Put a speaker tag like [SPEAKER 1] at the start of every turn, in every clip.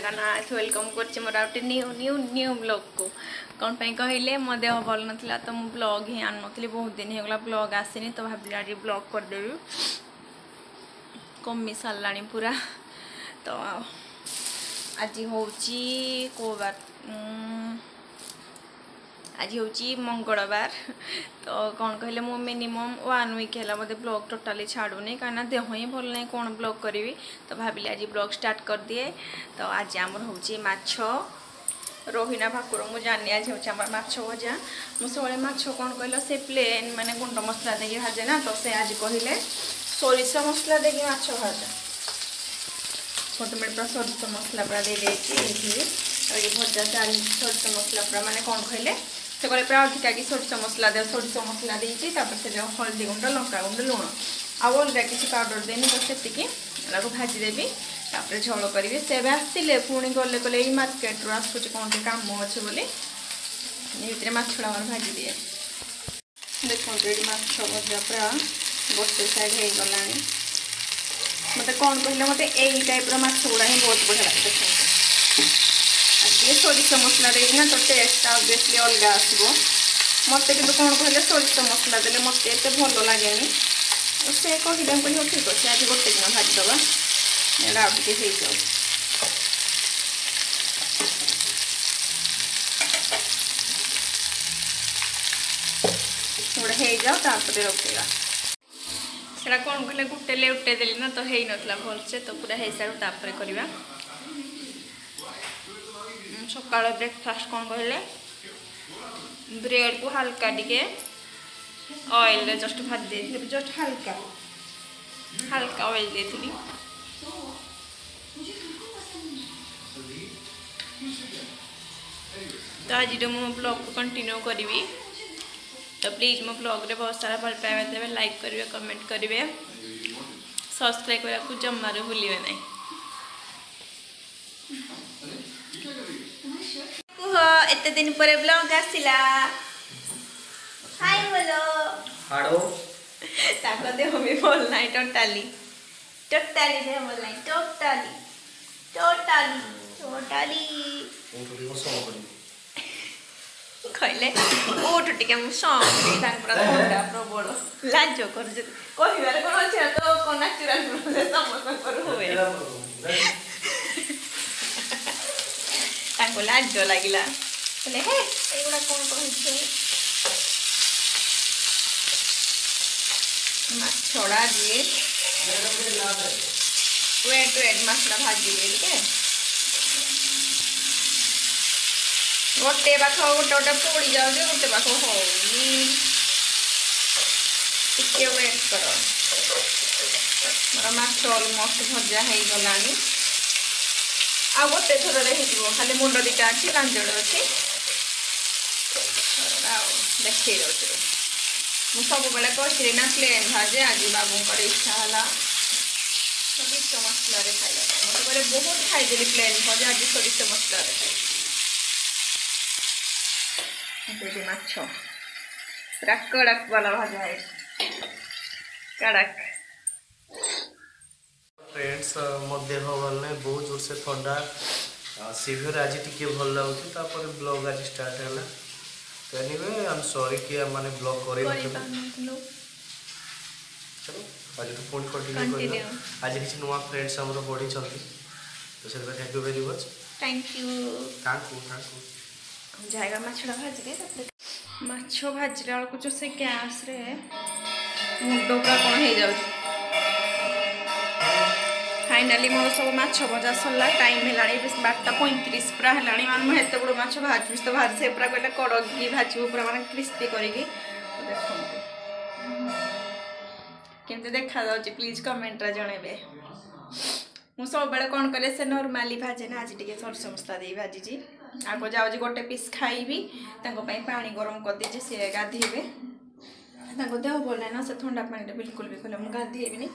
[SPEAKER 1] Jagannath welcome कर मोर आउटे new new new blog को कौन पे कहले मो देह भल नाला तो मुझे ब्लॉग ही आन नी बहुत दिन होगा ब्लॉग आसनी तो भाविली आज ब्लॉग करदेवी कमी सारा पूरा तो आज हूँ को बार आज हूँ मंगलवार तो कौन कहले मु मिनिमम 1 वीक है मतलब ब्लॉग टोटाली छाड़ूनी कहीं देह ही भल नहीं कौन ब्लॉग करी तो भाविली आज ब्लॉग स्टार्ट कर दिए। तो आज आमर हूँ माछ रोहिना भाकुर मुझे जानी आज हूँ माछ भजा मु सब माछ कौन कहल से प्लेन माने गुंड मसला देकी भाजे ना तो से आज कहले सोरिष मसला देकी माछ भाजा छोटे मिनट पूरा सोरिष मसला पूरा दे भजा चाल सोरिष मसला पूरा माने कौन कहले से कहे पूरा अधिका कि सोरिष मसला दे सोरिष मसला देती से हल्दी गुंड लंका गुंड लुण आउ अलग किसी पाउडर देनी तो से भाजीदेवी तापर झोल करी से आसते पुणी गले गले मार्केट रू आसूँ कौन कम अच्छे बोली ये माछड़ा भाजी दिए देखो ये माछ भजा पूरा गोटे साइड हो गला मत कौन कहले मत यही टाइप माछ गुड़ा ही बहुत बढ़िया लगे देखो आज सोरिष मसला देना तो टेस्ट ऑब्वियसली अलग आसो मत कि कौन कहले सोरिष मसला देले मत एत भल लगे से कहले मुझे ठीक अच्छे आज गोटे दिन भाजीदबा आउटे हो जाओ गोटे हो जाओ तापर रखेगा से कौन कहले गोटे उठे देली ना तो हो नाला भलसे तो पूरा हो सारू तापर करवा सका ब्रेकफास्ट कौन कहले ब्रेड को हल्का टिके ऑयल जस्ट भाज दे जस्ट हल्का हल्का ऑयल देती तो आज मुझे ब्लॉग को कंटिन्यू करी तो प्लीज मो ब्लॉग रे बहुत सारा भल पाइबा देवे लाइक करेंगे कमेंट करेंगे सब्सक्राइब करने को जमार भूलिए ना एते दिन पर ब्लॉग आसिला हाय बोलो
[SPEAKER 2] हाड़ो
[SPEAKER 1] ताको देह भी भल ना टोटाली टोटाली देह भल ना टोटाली टोटाली टोटाली कहले उठ टिके थंडा प्रबल लाज कर कहबार कौन अच्छे तो नाचुराल समस्त हुए लाज लगे हे एगुड़ा कौन कह छड़ा दिए वेट वेट मसला भाजी दिए गोटे पाख गोटे गोटे पोड़ी जाऊे गोटे पाख होटे वेट कर मोर माछ अलमोस्ट भजा हो गला आ गोटे थर खाली मुंड दीटा अच्छी लांजड़ अच्छी देखे मुझे सब बेले कही ना प्लेन भाजे आज बाबू इच्छा है सोरिष मसला खाइला मत कहले बहुत खाईदेली प्लेन भजा आज सोरिष मसला माछ पूरा कड़क वाला भजा है कड़क
[SPEAKER 2] फ्रेंड्स मो देह भल ना बहुत जोर से ठंडा सीवियर आज टी भल लगे ब्लॉग आज स्टार्ट है तो एनीवे आई एम सॉरी कि माने ब्लॉग करी चलो आज तो पुणी कंटिन्यू आज किसी नुआ फ्रेंड्स हमर बढ़ी चलती तो से thank you very much
[SPEAKER 1] thank you जाएगा माछड़ा भाजरे माछ भाजला बेलू जो से गैस रे मुंड पूरा कौन हो जाए फाइनाली मोर सब माछ भजा सरला टाइम है 12:35 पूरा है मुझे एत बड़ माछ भाजू तो भाज से पूरा कहले कड़क की भाजू पूरा माने क्रिस्पी करके देखो केमते देखा जाउची प्लीज कमेंट रे जणेबे मु सब बेले कौन करे से नॉर्मली भाजे ना आज टिके सोरिष मसला दे भाजी आगो जाऊँ गोटे पीस खाइबी पानी गरम कर दीजिए सी गाधेबे देह भल ना से ठंडा पानी बिल्कुल भी कहले मुझे गाधेबी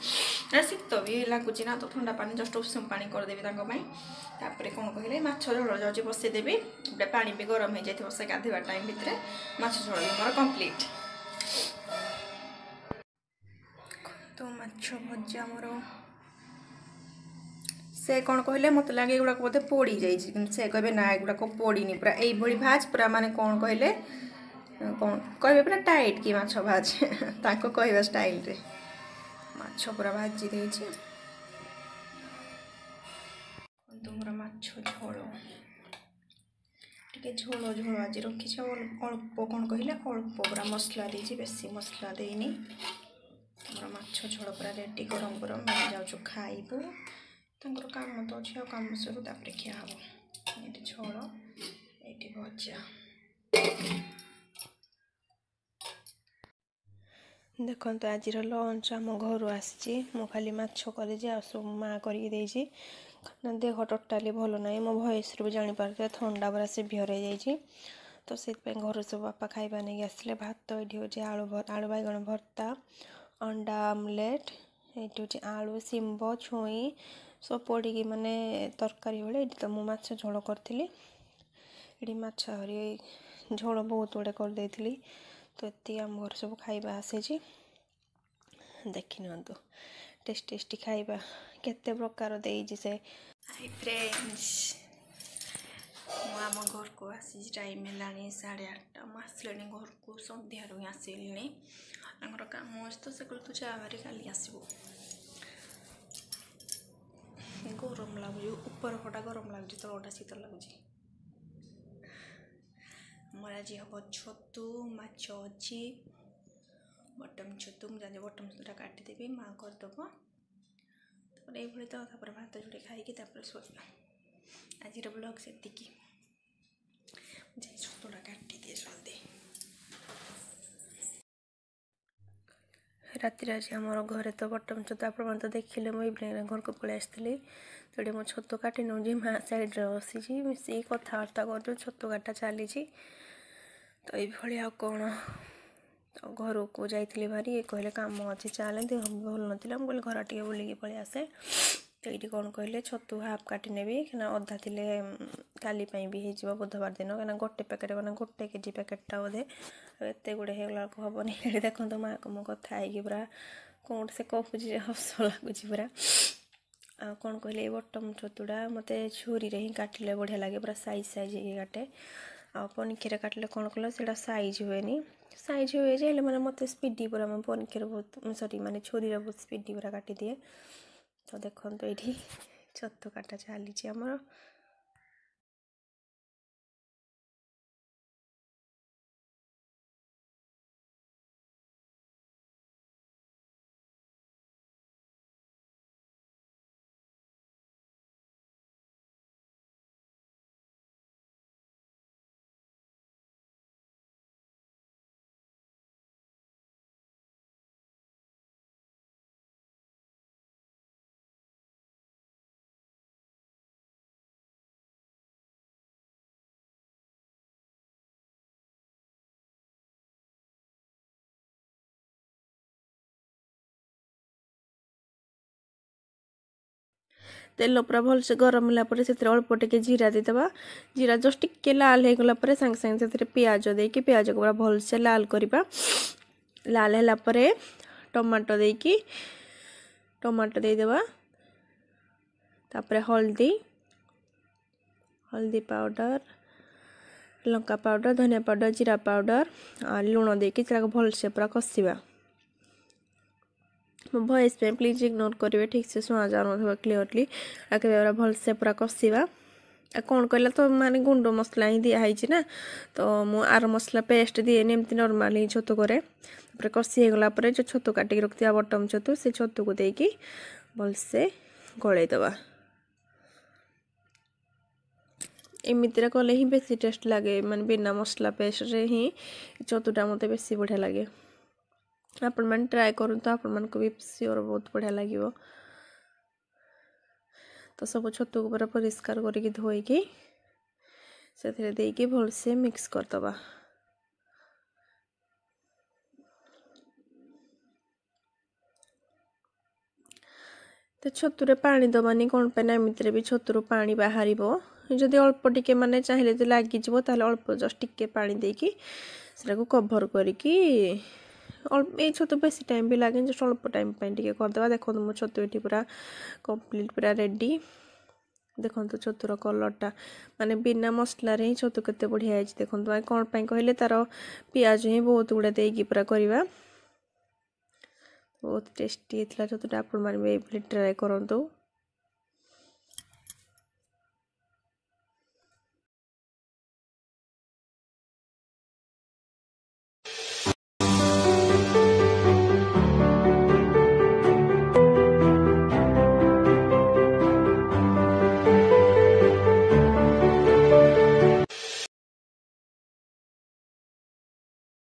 [SPEAKER 1] शीत भी लगुच ना तो ठंडा पानी जस्ट उषुम पानी करदेवी तापर कौन कहले माछ झोल जाऊँ बसईदेवी गोटे पानी भी गरम हो जाए से गाधेवा टाइम भितर माछ झोल मोर कंप्लीट तो माछ भजा मोर से कौन कहले मत लगे एगुड़ाक बोधे पोड़ी जाइए से कहे ना एगुड़ाक पोड़ीनी पूरा यही भाज पूरा माने कौन कहले कौन कहे पूरा टाइट कि माछ भाज ताको कहवा स्टाइल रे माछ पूरा भाजी देछि तुमरा माछ झोल टिके झोल झोल आज रखी अल्प कौन कहले अल्प पूरा मसला देछि बेसी मसला देनी तुमरा माछ झोल पूरा रेडी गरम गरम मैं जाऊँ खाइबू तंकर काम तो अच्छे काम सरू तापर खिया हम ये झोल ये भजा देखो तो आज लंच आम घर आसी खाली माछ कर सब माँ कर देह टोटाली भल ना मो भयस भी जापारे थंडा पूरा सिभियर हो जाए तो से घर सब बापा खाइबा नहीं आसले भात ये हूँ आलू बैगण भर्ता अंडा आमलेट ये हूँ आलू शिंब छुई सब पड़ी माने तरकारी भाई ये तो मुझे झोल करी ये माछ हरी झोल बहुत गुड़े करदे तो ये आम घर सब खाइबा आसी देखी नियंतु टेस्टी टेस्टी खाइबा केते प्रकार देइछि से हाय फ्रेंड्स आम घर को आसी टाइम है 8:30 मुझे घर को सन्धार आसली काम अच्छे तो से तू जा भारी काली आसबू गरम लगुच ऊपर पटा गरम लगुच तलटा शीतल लगुच मोर आज हम छतु माछ अच्छी बटम छतु मुझे बटम छतुटा काटिदेवी माँ करदेव ये तो भात जोड़े खाई शोया आज ब्लॉग से छतुटा काटी दिए जल्दी राति आज आम घरे तो बटम छतु आप देखिले मुझे इवनिंग घर को पलि आसती तो ये मो छतु काटी नौ माँ सैड्रे बसी मिसी कथबार्ता कर छतु काटा चली तो ये कौन तो घर को जाइली भारी ये कहले काम अच्छे चले देह भी भल ना मुझे घर टे बुलिकी पलि आसे तो ये कौन कहले छतु हाफ काटी नेबी क्या अधा थे काली भी हो बुधवार दिन क्या गोटे पैकेट मैंने गोटे केजी पैकेटा बोधे एत गुड़े होगा हेनी देखो तो माँ को मो कथा पूरा कौन से कहूँ हस लगुच पूरा आ कौन कहले बटम छतुड़ा मत छुरी ही काटिले बढ़िया लगे पूरा साइज साइज ये काटे आ पनीर काटिले कौन कल से साइज हुए साइज हुए जाए मैंने मत स्पीडी पूरा मैं पनीर बहुत सॉरी माने छुरी बहुत स्पीडी पूरा काटी दिए तो देखो तो ये छतु काटा चली आमर तेल पूरा भलसे गरम है से अल्प टे जीरा देदेबा जीरा जस्ट टिके लाल हो गला सांगे सांगे से पियाज देकी पियाज को पूरा भलसे लाल करवा लाल है टमाटो देकी टमाटो देदेबा तापरे हल्दी हल्दी पाउडर लंका पाउडर धनिया पाउडर जीरा पाउडर लुण देकी भलसे पूरा कषा मो वॉइस पे प्लीज इग्नोर करेंगे ठीक से शुणा जाऊन क्लीयरली आगे भलसे पूरा कषा कौन कहला तो माने गुंड मसला ही दिखाई ना तो मु आर मसला पेस्ट दिए एमती नॉर्मल ही छतु करे कषि होगला जो छतु काटिक रखा बटम छतु से छतु को देकी भलसे गलैदबा एमती कले ही बेसी टेस्ट लगे माने बिना मसला पेस्ट रे ही छतुटा मत बेसी बढ़िया लगे आपण मैंने ट्राए करूँ तो आपण को भी श्योर बहुत बढ़िया लगे तो सब छतु को पूरा परिष्कार करके धोईकी से देकी भलसे मिक्स करदबा तो छतुरे पानी दबानी कौन पे एमती भी छतुरु पानी बाहर जदि अल्प टिके माने चाहिए तो लगे अल्प जस्ट टिके पानी देकी से कभर करके ये छतु बेसी टाइम भी लगे जस्ट अल्प टाइम करदे देखो मो छतु ये पूरा कंप्लीट पूरा रेडी देखो छतुर कलरटा माने बिना मसला ही छतु केते बढ़िया है। देखो कौन पाई कहले तार पियाज ही बहुत गुड़ा देकी पूरा करवा बहुत टेस्टी होता छतुटा। आपण मैंने ट्राए करूँ।